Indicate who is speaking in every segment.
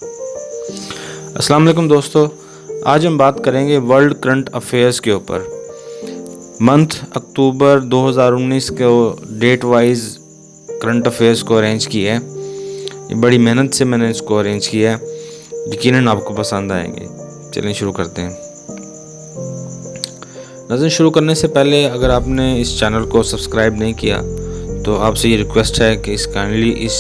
Speaker 1: السلام علیکم دوستو، آج ہم بات کریں گے ورلڈ کرنٹ افیئرس کے اوپر۔ منتھ اکتوبر 2019 کو ڈیٹ وائز کرنٹ افیئرس کو ارینج کیا ہے۔ یہ بڑی محنت سے میں نے اس کو ارینج کیا ہے، یقیناً آپ کو پسند آئیں گے۔ چلیں شروع کرتے ہیں۔ ناظرین، شروع کرنے سے پہلے اگر آپ نے اس چینل کو سبسکرائب نہیں کیا تو آپ سے یہ ریکویسٹ ہے کہ کائنڈلی اس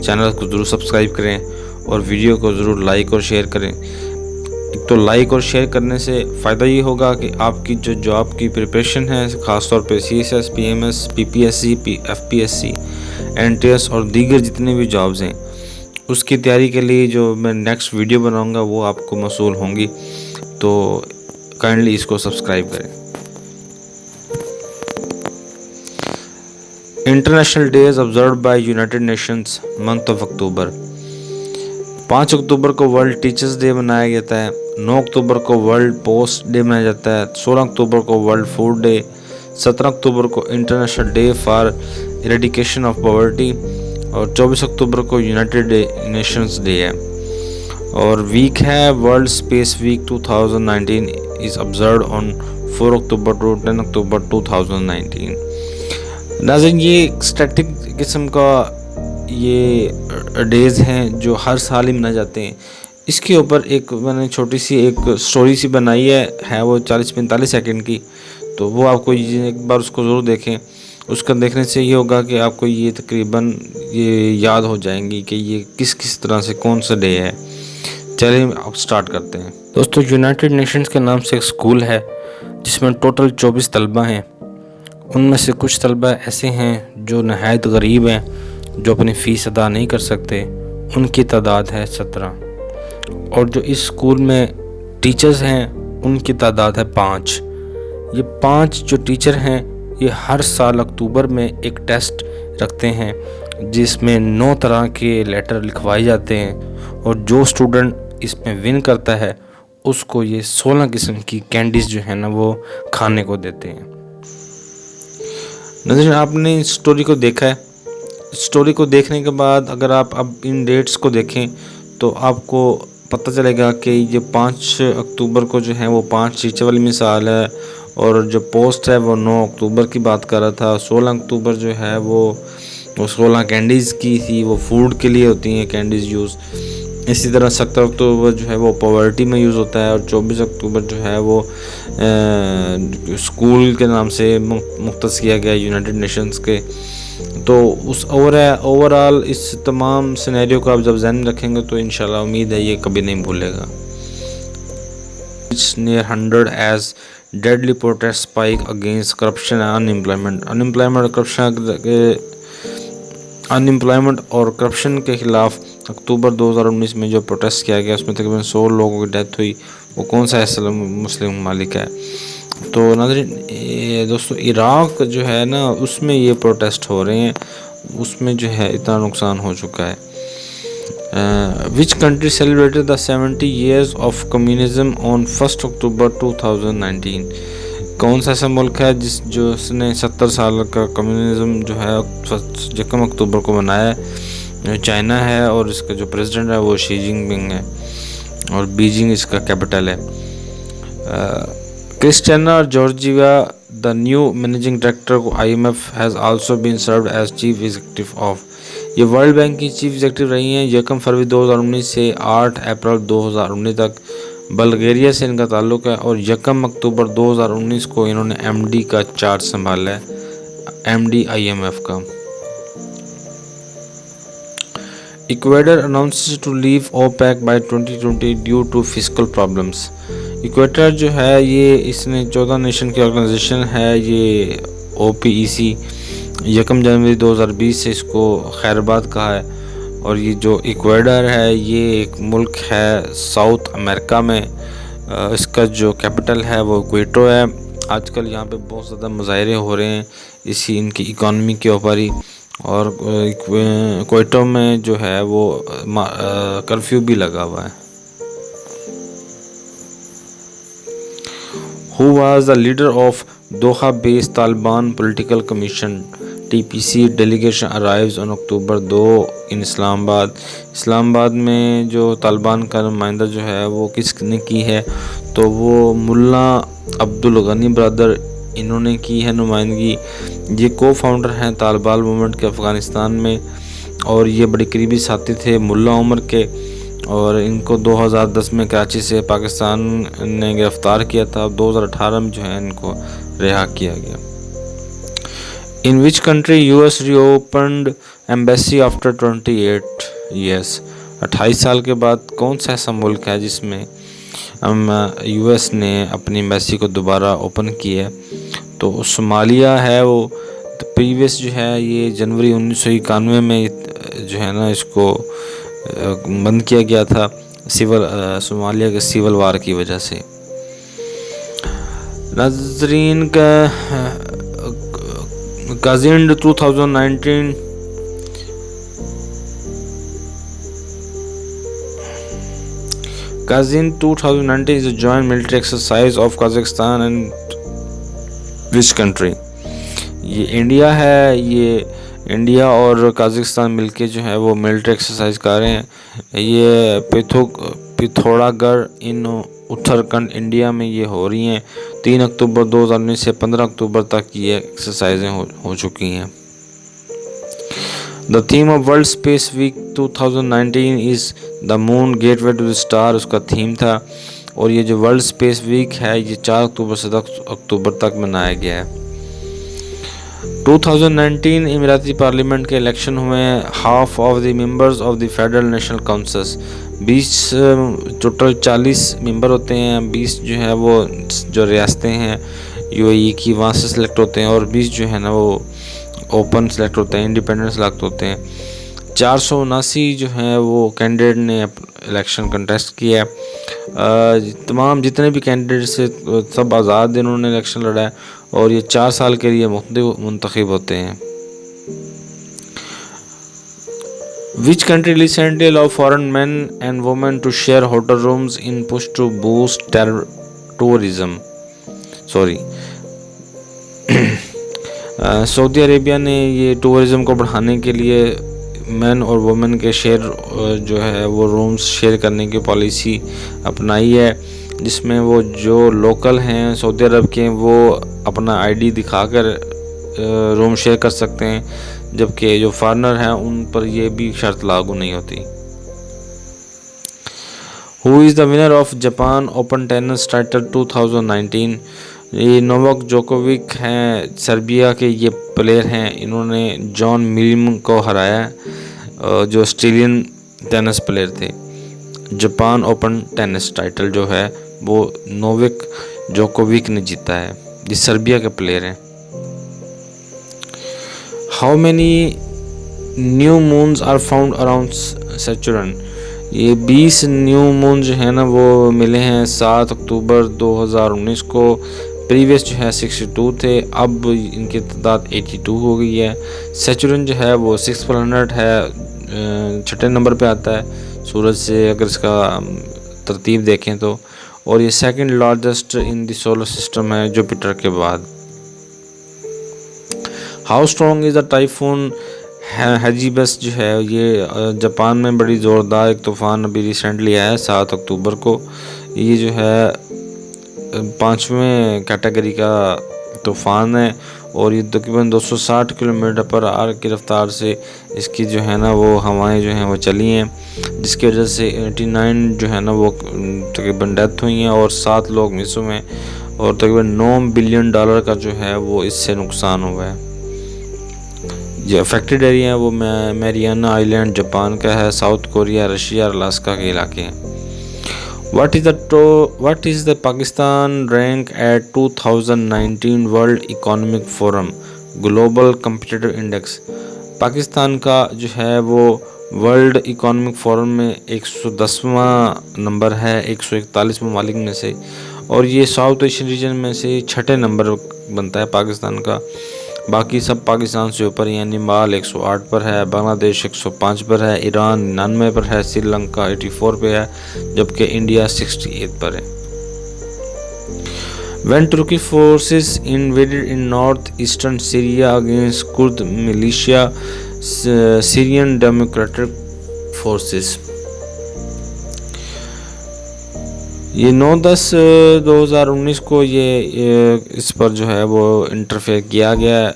Speaker 1: چینل کو ضرور سبسکرائب کریں اور ویڈیو کو ضرور لائک اور شیئر کریں۔ ایک تو لائک اور شیئر کرنے سے فائدہ یہ ہوگا کہ آپ کی جو جاب کی پریپریشن ہے، خاص طور پہ CSS PMS PPSC FPSC NTS اور دیگر جتنے بھی جابز ہیں، اس کی تیاری کے لیے جو میں نیکسٹ ویڈیو بناؤں گا وہ آپ کو موصول ہوں گی، تو کائنڈلی اس کو سبسکرائب کریں۔ International days observed by united nations month of October. 5 اکتوبر کو ورلڈ ٹیچرز ڈے منایا جاتا ہے، 9 اکتوبر کو ورلڈ پوسٹ ڈے منایا جاتا ہے، 16 اکتوبر کو ورلڈ فوڈ ڈے، 17 اکتوبر کو international day for eradication of poverty اور 24 اکتوبر کو یونائٹڈ نیشنز ڈے ہے۔ اور ویک ہے world space week 2019 is observed on 4 October to 10 October 2019۔ ناظرین، یہ اسٹیٹک قسم کا یہ ڈیز ہیں جو ہر سال ہی منائے جاتے ہیں۔ اس کے اوپر ایک میں نے چھوٹی سی ایک سٹوری سی بنائی ہے وہ 40-45 سیکنڈ کی، تو وہ آپ کو ایک بار اس کو ضرور دیکھیں۔ اس کا دیکھنے سے یہ ہوگا کہ آپ کو یہ تقریباً یہ یاد ہو جائیں گی کہ یہ کس طرح سے کون سا ڈے ہے۔ چلیں اب سٹارٹ کرتے ہیں۔ دوستو، یونائٹڈ نیشنز کے نام سے ایک سکول ہے جس میں ٹوٹل 24 طلبہ ہیں۔ ان میں سے کچھ طلبہ ایسے ہیں جو نہایت غریب ہیں، جو اپنی فیس ادا نہیں کر سکتے، ان کی تعداد ہے 17۔ اور جو اس سکول میں ٹیچرز ہیں ان کی تعداد ہے 5۔ یہ 5 جو ٹیچر ہیں یہ ہر سال اکتوبر میں ایک ٹیسٹ رکھتے ہیں جس میں 9 طرح کے لیٹر لکھوائے جاتے ہیں، اور جو سٹوڈنٹ اس میں ون کرتا ہے اس کو یہ 16 قسم کی کینڈیز جو ہیں نا وہ کھانے کو دیتے ہیں۔ ناظرین، آپ نے اس سٹوری کو دیکھا ہے۔ سٹوری کو دیکھنے کے بعد اگر آپ اب ان ڈیٹس کو دیکھیں تو آپ کو پتہ چلے گا کہ یہ 5 اکتوبر کو جو ہے وہ 5 ٹیچر والی مثال ہے، اور جو پوسٹ ہے وہ 9 اکتوبر کی بات کر رہا تھا۔ 16 اکتوبر جو ہے وہ 16 کینڈیز کی تھی، وہ فوڈ کے لیے ہوتی ہیں کینڈیز یوز۔ اسی طرح 17 اکتوبر جو ہے وہ پاورٹی میں یوز ہوتا ہے، اور 24 اکتوبر جو ہے وہ اسکول کے نام سے مختص کیا گیا یونائٹڈ نیشنز کے۔ تو اس اوور آل اس تمام سینیریو کو آپ جب ذہن میں رکھیں گے تو انشاءاللہ امید ہے یہ کبھی نہیں بھولے گا۔ near 100 as deadly protest spike against corruption and unemployment اور کرپشن کے خلاف اکتوبر 2019 میں جو پروٹیسٹ کیا گیا اس میں تقریباً 100 لوگوں کی ڈیتھ ہوئی۔ وہ کون سا ایسا مسلم ممالک ہے؟ تو ناظرین، دوستو، عراق جو ہے نا اس میں یہ پروٹیسٹ ہو رہے ہیں، اس میں جو ہے اتنا نقصان ہو چکا ہے۔ Which country celebrated the 70 years of communism on 1 October 2019؟ کون سا ایسا ملک ہے جس نے 70 سال کا کمیونزم جو ہے 1 اکتوبر کو منایا ہے؟ چائنا ہے، اور اس کا جو پریزیڈنٹ ہے وہ شی جن پنگ ہے، اور بیجنگ اس کا کیپٹل ہے۔ Christina Georgieva, the new managing director of IMF, has also been served as chief executive of۔ یہ ورلڈ بینک کی چیف ایگزیکٹو رہی ہیں 1 فروری 2019 سے 8 اپریل 2019 تک۔ بلغیریا سے ان کا تعلق ہے، اور 1 اکتوبر 2019 کو انہوں نے MD کا چارج سنبھالا ہے، MD IMF کا۔ ایکویڈر announces to leave OPEC by 2020 due to fiscal problems۔ ایکویڈر جو ہے یہ اس نے 14 نیشن کی آرگنائزیشن ہے، یہ OPEC، 1 جنوری 2020 سے اس کو خیر آباد کہا ہے۔ اور یہ جو ایکویڈر ہے یہ ایک ملک ہے ساؤتھ امریکہ میں، اس کا جو کیپٹل ہے وہ کوئٹو ہے۔ آج کل یہاں پہ بہت زیادہ مظاہرے ہو رہے ہیں ان کی اکانومی کے اوپر ہی، اور کوئٹو میں جو ہے وہ کرفیو بھی لگا ہوا ہے۔ Who was the leader of Doha based Taliban political commission؟ TPC delegation arrives on October 2 in اسلام آباد. اسلام آباد میں جو طالبان کا نمائندہ جو ہے وہ کس نے کی ہے؟ تو وہ ملا عبدالغنی برادر، انہوں نے کی ہے نمائندگی. یہ کو فاؤنڈر ہیں طالبان موومنٹ کے افغانستان میں، اور یہ بڑے قریبی ساتھی تھے ملا عمر کے، اور ان کو 2010 میں کراچی سے پاکستان نے گرفتار کیا تھا. 2018 میں جو ہے ان کو رہا کیا گیا. In which country US reopened embassy after 28 years? 28 سال کے بعد کون سا ایسا ملک ہے جس میں US نے اپنی ایمبیسی کو دوبارہ اوپن کیا ہے؟ تو صومالیہ ہے. وہ پریویس جو ہے یہ جنوری 1991 میں جو ہے نا اس کو بند کیا گیا تھا صومالیہ کے سیول وار کی وجہ سے. ناظرین کا Gazinde 2019 is a joint military exercise of Kazakhstan and which country? یہ انڈیا ہے. یہ انڈیا اور قازقستان مل کے جو ہے وہ ملٹری ایکسرسائز کر رہے ہیں. یہ پتھوڑا گڑھ ان اتراکھنڈ انڈیا میں یہ ہو رہی ہیں. 3 اکتوبر 2019 سے 15 اکتوبر تک یہ ایکسرسائزیں ہو چکی ہیں. The theme of World Space Week 2019 is The Moon Gateway to the Star. اس کا تھیم تھا. اور یہ جو ورلڈ اسپیس ویک ہے یہ 4 اکتوبر سے 10 اکتوبر تک منایا گیا ہے. 2019 اماراتی پارلیمنٹ کے الیکشن ہوئے ہیں. Half of the members of the federal national councils, 20 total 40 ممبر ہوتے ہیں. 20 جو ہے وہ جو ریاستیں ہیں UAE کی وہاں سے سلیکٹ ہوتے ہیں، اور 20 جو ہے نا وہ اوپن سلیکٹ ہوتے ہیں، انڈیپینڈنٹ سلیکٹ ہوتے ہیں. 479 جو ہیں وہ کینڈیڈیٹ نے الیکشن کنٹیسٹ کیا ہے. تمام جتنے بھی کینڈیڈیٹ سے سب آزاد انہوں نے الیکشن لڑا ہے، اور یہ 4 سال کے لیے منتخب ہوتے ہیں. Which country recently allowed foreign men and women to share hotel rooms in push to boost tourism? سعودی عربیہ نے یہ ٹورزم کو بڑھانے کے لیے مین اور وومن کے شیئر جو ہے وہ رومز شیئر کرنے کی پالیسی اپنائی ہے، جس میں وہ جو لوکل ہیں سعودی عرب کے وہ اپنا ID دکھا کر روم شیئر کر سکتے ہیں، جبکہ جو فارنر ہیں ان پر یہ بھی شرط لاگو نہیں ہوتی. Who is the winner of Japan Open Tennis Title 2019? یہ نوواک جوکووک ہیں سربیا کے یہ پلیئر ہیں. انہوں نے جان میلیم کو ہرایا جو آسٹریلین ٹینس پلیئر تھے. جاپان اوپن ٹینس ٹائٹل جو ہے وہ نوواک جوکووک نے جیتا ہے، یہ سربیا کے پلیئر ہیں. How many new moons are found around Saturn? یہ 20 نیو مون جو ہیں نا وہ ملے ہیں 7 اکتوبر 2019 کو. پریویس جو ہے 62 تھے، اب ان کی تعداد 82 ہو گئی ہے. سیچورن جو ہے وہ 6 پلانٹ ہے، 6 نمبر پہ آتا ہے سورج سے اگر اس کا ترتیب دیکھیں تو، اور یہ second largest in the solar system ہے جوپیٹر کے بعد. ہاؤ اسٹرانگ از دا ٹائفون ہیجیبس جو ہے یہ جاپان میں بڑی زوردار ایک طوفان ابھی ریسنٹلی آیا ہے 7 اکتوبر کو. یہ جو ہے 5ویں کیٹیگری کا طوفان ہے، اور یہ تقریباً 260 کلومیٹر پر آور کی رفتار سے اس کی جو ہے نا وہ ہوائیں جو ہیں وہ چلی ہیں، جس کی وجہ سے 89 جو ہے نا وہ تقریباً ڈیتھ ہوئی ہیں اور 7 لوگ مس ہوئے ہیں، اور تقریباً $9 بلین کا جو ہے وہ اس سے نقصان ہوا ہے. جو افیکٹڈ ایریا ہے وہ میریانا آئی لینڈ جاپان کا ہے، ساؤتھ کوریا، رشیا اور الاسکا کے علاقے ہیں. What is the Pakistan rank at 2019 World Economic Forum Global Competitive Index? Pakistan کا جو ہے وہ ورلڈ اکانومک فورم میں 110واں نمبر ہے 141 ممالک میں سے، اور یہ ساؤتھ ایشین ریجن میں سے 6 نمبر بنتا ہے پاکستان کا. باقی سب پاکستان سے اوپر ہیں. نیپال 108 پر ہے، بنگلہ دیش 105 پر ہے، ایران 99 پر ہے، سری لنکا 84 پہ ہے، جبکہ انڈیا 68 پر ہے. When Turkish forces invaded in northeastern Syria against Kurd militia, Syrian Democratic Forces. یہ 9/10/2019 کو یہ اس پر جو ہے وہ انٹرفیئر کیا گیا ہے.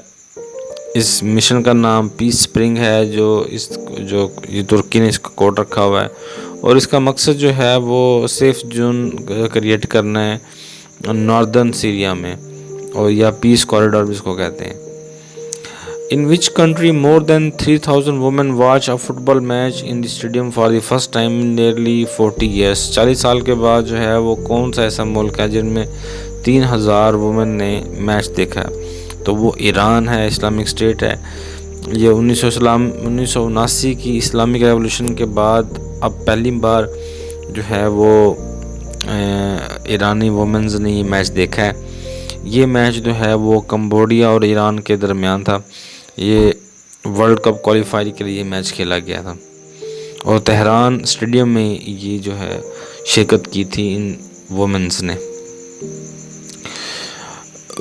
Speaker 1: اس مشن کا نام پیس اسپرنگ ہے، جو یہ ترکی نے اس کا کوڈ رکھا ہوا ہے، اور اس کا مقصد جو ہے وہ سیف زون کریٹ کرنا ہے ناردرن سیریا میں، اور یا پیس کوریڈور بھی اس کو کہتے ہیں. In which country more than 3,000 women watch a football match in the stadium for the first time in nearly 40 years. 40 سال کے بعد جو ہے وہ کون سا ایسا ملک ہے جن میں 3,000 وومن نے میچ دیکھا ہے؟ تو وہ ایران ہے، اسلامک اسٹیٹ ہے. یہ 1979 کی اسلامک ریولوشن کے بعد اب پہلی بار جو ہے وہ ایرانی وومنز نے یہ میچ دیکھا ہے. یہ میچ جو ہے وہ کمبوڈیا اور ایران کے درمیان تھا. یہ ورلڈ کپ کوالیفائی کے لیے میچ کھیلا گیا تھا، اور تہران اسٹیڈیم میں یہ جو ہے شرکت کی تھی ان وومنز نے.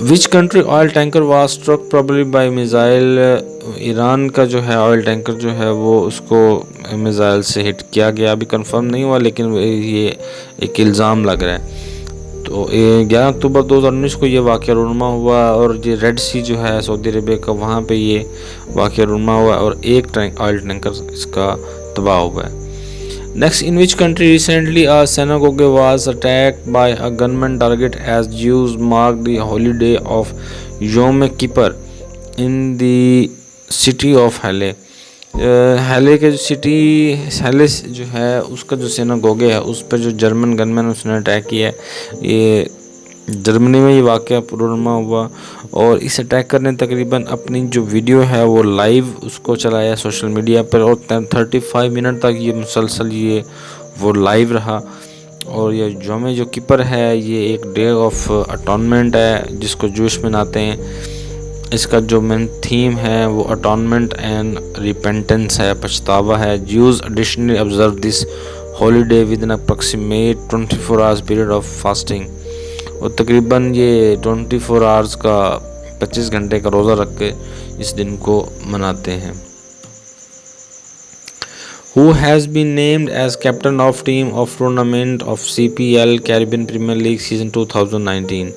Speaker 1: Which country oil tanker was struck probably by missile. Iran کا جو ہے آئل ٹینکر جو ہے وہ اس کو میزائل سے ہٹ کیا گیا. ابھی کنفرم نہیں ہوا لیکن یہ ایک الزام لگ رہا ہے. تو 11 اکتوبر 2019 کو یہ واقعہ رونما ہوا، اور یہ ریڈ سی جو ہے سعودی عربیہ کا، وہاں پہ یہ واقعہ رونما ہوا، اور ایک آئل ٹینکر اس کا تباہ ہوا ہے. Next, in which country recently a synagogue was attacked by a gunman target as Jews marked the holy day of Yom Kippur in the city of Halle. ہیلے کے جو سٹی ہیلے جو ہے اس کا جو سیناگوگے ہے اس پہ جو جرمن گن مین اس نے اٹیک کیا ہے. یہ جرمنی میں یہ واقعہ رونما ہوا، اور اس اٹیک کرنے تقریباً اپنی جو ویڈیو ہے وہ لائیو اس کو چلایا سوشل میڈیا پر، اور 35 منٹ تک یہ مسلسل وہ لائیو رہا. اور یہ یوم جو کپر ہے یہ ایک ڈے آف اٹونمنٹ ہے جس کو جوش مناتے ہیں. اس کا جو مین تھیم ہے وہ اٹونمنٹ اینڈ ریپینٹنس ہے، پچھتاوا ہے. Jews additionally observe this holy day with an approximate 24 hours period of fasting. اور تقریباً یہ 24 hours کا 25 گھنٹے کا روزہ رکھ کے اس دن کو مناتے ہیں. Who has been named as captain of team of tournament of CPL Caribbean Premier League season 2019.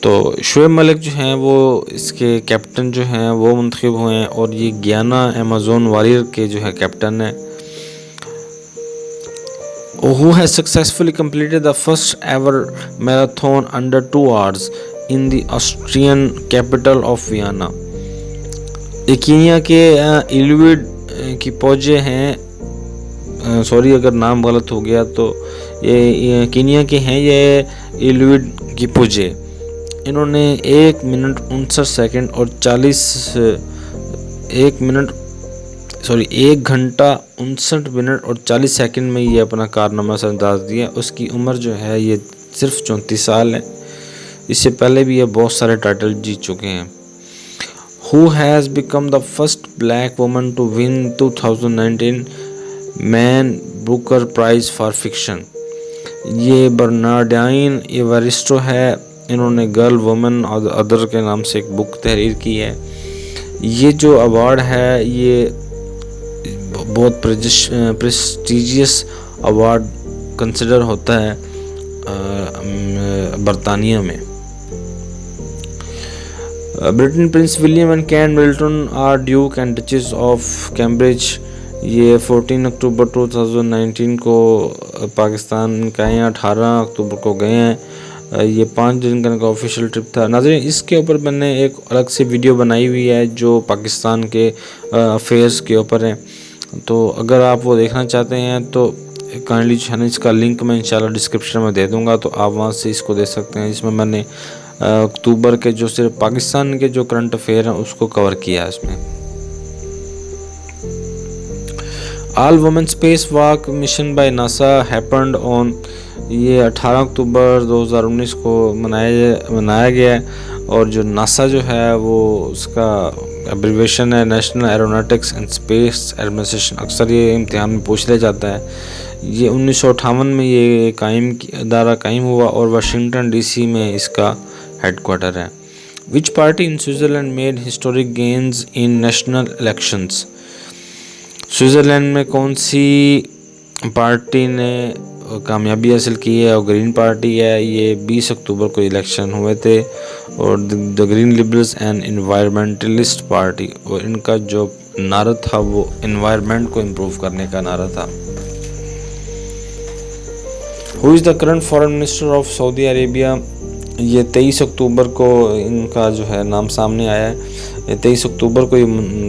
Speaker 1: تو شعیب ملک جو ہیں وہ اس کے کیپٹن جو ہیں وہ منتخب ہوئے ہیں، اور یہ گیانا ایمیزون واریر کے جو ہے کیپٹن ہیں. Who has successfully completed the first ever marathon under 2 hours in the Austrian capital of Vienna. Kenya کے ایلویڈ کی پوجے ہیں، سوری اگر نام غلط ہو گیا تو، یہ کینیا کے ہیں یہ ایلویڈ کی پوجے. انہوں نے 1 منٹ 59 سیکنڈ اور 1 گھنٹہ 59 منٹ اور 40 سیکنڈ میں یہ اپنا کارنامہ سر انداز دیا. اس کی عمر جو ہے یہ صرف 34 سال ہے. اس سے پہلے بھی یہ بہت سارے ٹائٹل جیت چکے ہیں. Who has become the first black woman to win 2019 Man Booker Prize for Fiction. یہ برنارڈائن ایوارسٹو ہے. انہوں نے گرل وومن ادر کے نام سے ایک بک تحریر کی ہے. یہ جو ایوارڈ ہے یہ بہت پریسٹیجیس ایوارڈ کنسیڈر ہوتا ہے برطانیہ میں. Britain Prince William and Kate Middleton are Duke and Duchess of Cambridge. یہ 14 اکتوبر 2019 کو پاکستان کا ہیں، 18 اکتوبر کو گئے ہیں. یہ 5 دن کا آفیشیل ٹرپ تھا. ناظرین، اس کے اوپر میں نے ایک الگ سے ویڈیو بنائی ہوئی ہے جو پاکستان کے افیئرز کے اوپر ہے. تو اگر آپ وہ دیکھنا چاہتے ہیں تو کائنڈلی چینل اس کا لنک میں انشاءاللہ ڈسکرپشن میں دے دوں گا، تو آپ وہاں سے اس کو دیکھ سکتے ہیں. جس میں نے اکتوبر کے جو صرف پاکستان کے جو کرنٹ افیئر ہیں اس کو کور کیا ہے. اس میں all woman space walk mission by NASA happened on, یہ 18 اکتوبر 2019 کو منایا گیا ہے. اور جو ناسا جو ہے وہ اس کا ایبریویشن ہے national aeronautics and space administration. اکثر یہ امتحان میں پوچھ لیا جاتا ہے. یہ 1958 میں یہ ادارہ قائم ہوا اور واشنگٹن ڈی سی میں اس کا ہیڈ کوارٹر ہے. وچ پارٹی ان سوئٹزرلینڈ میڈ ہسٹورک گینز ان نیشنل الیکشنز؟ سوئٹزرلینڈ میں کون سی پارٹی نے کامیابی حاصل کی ہے؟ اور گرین پارٹی ہے. یہ 20 اکتوبر کو الیکشن ہوئے تھے. اور the green liberals and environmentalist party, اور ان کا جو نعرہ تھا وہ انوائرمنٹ کو امپروو کرنے کا نعرہ تھا. Who is the current foreign minister of Saudi Arabia? یہ 23 اکتوبر کو ان کا جو ہے نام سامنے آیا ہے. 23 اکتوبر کو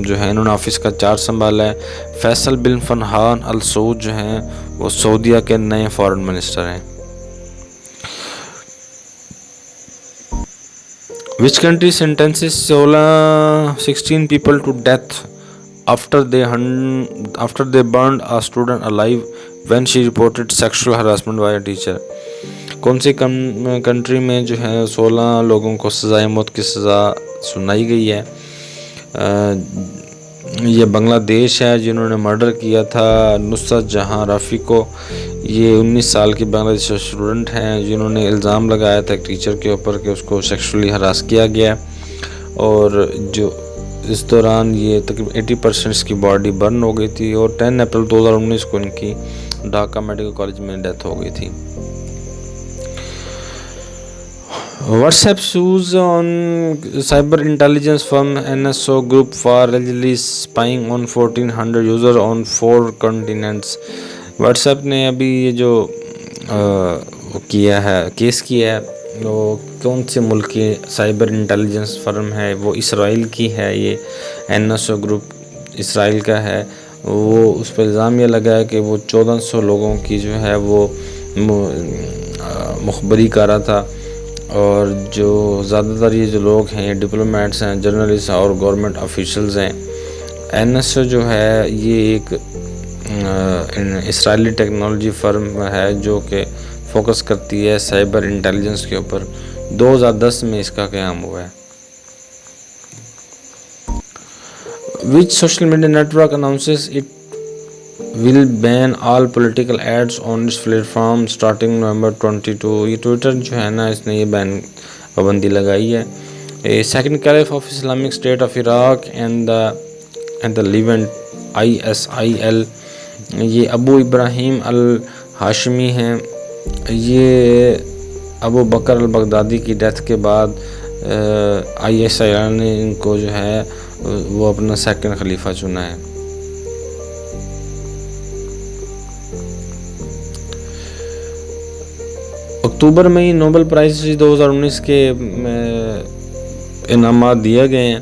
Speaker 1: جو ہے انہوں نے آفس کا چارج سنبھالا ہے. فیصل بن فرحان ال سعود جو ہیں وہ سعودیہ کے نئے فارن منسٹر ہیں. Which country sentences 16 people to death after they burned a student alive when she reported sexual harassment by a teacher? کون سی کنٹری میں جو ہے 16 لوگوں کو سزائے موت کی سزا سنائی گئی ہے؟ یہ بنگلہ دیش ہے جنہوں نے مرڈر کیا تھا نصرت جہاں رافی کو. یہ 19 سال کی بنگلہ دیش اسٹوڈنٹ ہیں جنہوں نے الزام لگایا تھا ایک ٹیچر کے اوپر کہ اس کو سیکشولی ہراس کیا گیا، اور جو اس دوران یہ تقریباً 80% اس کی باڈی برن ہو گئی تھی. اور 10 اپریل 2019 کو ان کی ڈھاکہ میڈیکل کالج میں ڈیتھ ہو گئی تھی. WhatsApp sues on cyber intelligence firm NSO group for allegedly spying on 1400 user on 4 continents. WhatsApp نے ابھی یہ جو کیا ہے کیس کیا ہے وہ کون سے ملک کی سائبر انٹیلیجنس فرم ہے؟ وہ اسرائیل کی ہے. یہ NSO گروپ اسرائیل کا ہے. وہ اس پہ الزام یہ لگا ہے کہ وہ 1400 لوگوں کی جو ہے وہ مخبری کر رہا تھا، اور جو زیادہ تر یہ جو لوگ ہیں ڈپلومیٹس ہیں، جرنلسٹ اور گورنمنٹ آفیشلز ہیں. NSO جو ہے یہ ایک اسرائیلی ٹیکنالوجی فرم ہے جو کہ فوکس کرتی ہے سائبر انٹیلیجنس کے اوپر. 2010 میں اس کا قیام ہوا ہے. Which social media network announces it will ban all political ads on its platform starting November 22؟ یہ ٹویٹر جو ہے نا اس نے یہ پابندی لگائی ہے. Second caliph of Islamic state of Iraq and the Levant ISIL، یہ ابو ابراہیم الہاشمی ہیں. یہ ابو بکر البغدادی کی ڈیتھ کے بعد ISIL نے ان کو جو ہے وہ اپنا سیکنڈ خلیفہ چنا ہے. اکتوبر میں ہی نوبل پرائز 2019 کے انعامات دیے گئے ہیں،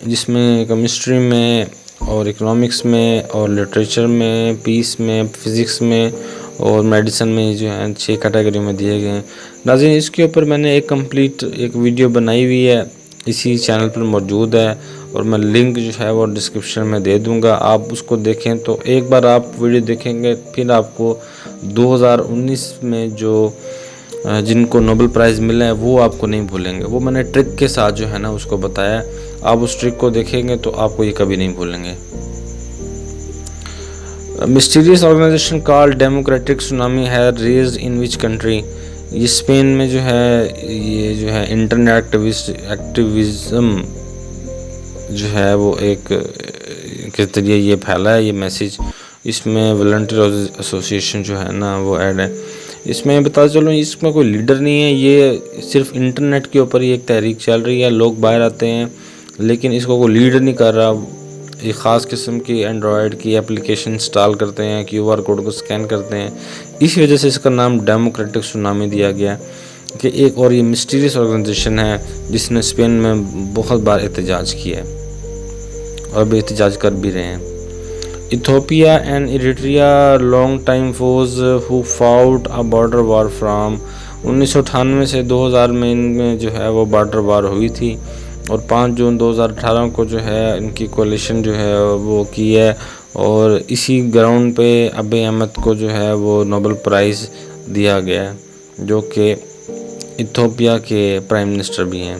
Speaker 1: جس میں کیمسٹری میں اور اکنامکس میں اور لٹریچر میں، پیس میں، فزکس میں اور میڈیسن میں جو ہیں 6 کیٹیگری میں دیے گئے ہیں. ناظرین اس کے اوپر میں نے ایک کمپلیٹ ویڈیو بنائی ہوئی ہے، اسی چینل پر موجود ہے، اور میں لنک جو ہے وہ ڈسکرپشن میں دے دوں گا. آپ اس کو دیکھیں تو ایک بار آپ ویڈیو دیکھیں گے پھر آپ کو 2019 میں جن کو نوبل پرائز ملا ہے وہ آپ کو نہیں بھولیں گے. وہ میں نے ٹرک کے ساتھ جو ہے نا اس کو بتایا. آپ اس ٹرک کو دیکھیں گے تو آپ کو یہ کبھی نہیں بھولیں گے. مسٹیریس آرگنائزیشن کال ڈیموکریٹک سونامی ہے ریزڈ ان وچ کنٹری؟ یہ اسپین میں جو ہے یہ جو ہے انٹرنیٹ ایکٹیویزم جو ہے وہ ایک کے ذریعے یہ پھیلا ہے یہ میسیج. اس میں والنٹیئر ایسوسیشن جو ہے نا وہ ایڈ ہے. اس میں بتا چلوں اس میں کوئی لیڈر نہیں ہے، یہ صرف انٹرنیٹ کے اوپر یہ ایک تحریک چل رہی ہے. لوگ باہر آتے ہیں لیکن اس کو کوئی لیڈر نہیں کر رہا. ایک خاص قسم کی اینڈرائڈ کی اپلیکیشن انسٹال کرتے ہیں، QR کوڈ کو سکین کرتے ہیں. اس وجہ سے اس کا نام ڈیموکریٹک سونامی دیا گیا کہ ایک اور یہ مسٹیریس آرگنائزیشن ہے جس نے اسپین میں بہت بار احتجاج کیا ہے اور بھی احتجاج کر بھی رہے ہیں. Ethiopia and Eritrea long time foes who fought a border war from 1998 سے 2000 میں ان میں جو ہے وہ بارڈر وار ہوئی تھی، اور 5 جون 2018 کو جو ہے ان کی کولیشن جو ہے وہ کی ہے. اور اسی گراؤنڈ پہ ابی احمد کو جو ہے وہ نوبل پرائز دیا گیا ہے جو کہ ایتھوپیا کے پرائم منسٹر بھی ہیں.